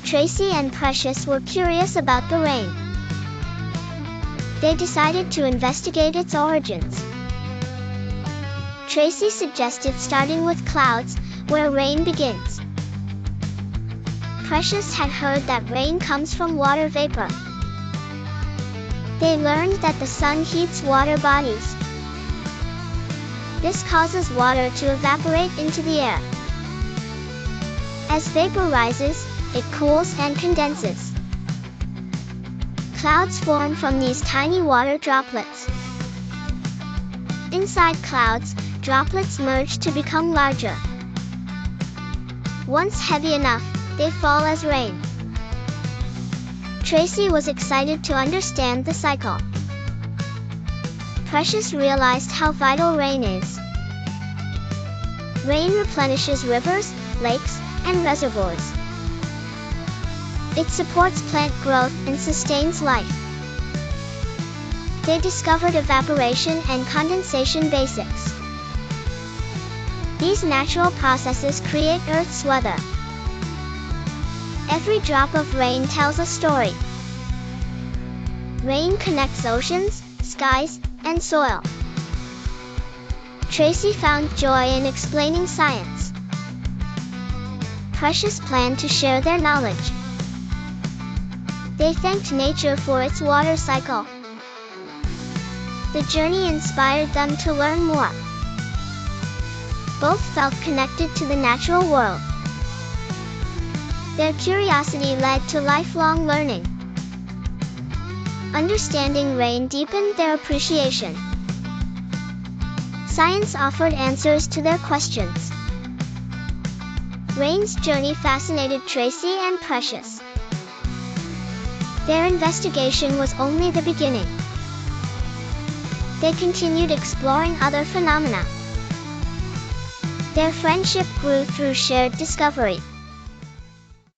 Tracy and Precious were curious about the rain. They decided to investigate its origins. Tracy suggested starting with clouds, where rain begins. Precious had heard that rain comes from water vapor. They learned that the sun heats water bodies. This causes water to evaporate into the air. As vapor rises, it cools and condenses. Clouds form from these tiny water droplets. Inside clouds, droplets merge to become larger. Once heavy enough, they fall as rain. Tracy was excited to understand the cycle. Precious realized how vital rain is. Rain replenishes rivers, lakes, and reservoirs. It supports plant growth and sustains life. They discovered evaporation and condensation basics. These natural processes create Earth's weather. Every drop of rain tells a story. Rain connects oceans, skies, and soil. Tracy found joy in explaining science. Precious planned to share their knowledge. They thanked nature for its water cycle. The journey inspired them to learn more. Both felt connected to the natural world. Their curiosity led to lifelong learning. Understanding rain deepened their appreciation. Science offered answers to their questions. Rain's journey fascinated Tracy and Precious. Their investigation was only the beginning. They continued exploring other phenomena. Their friendship grew through shared discovery.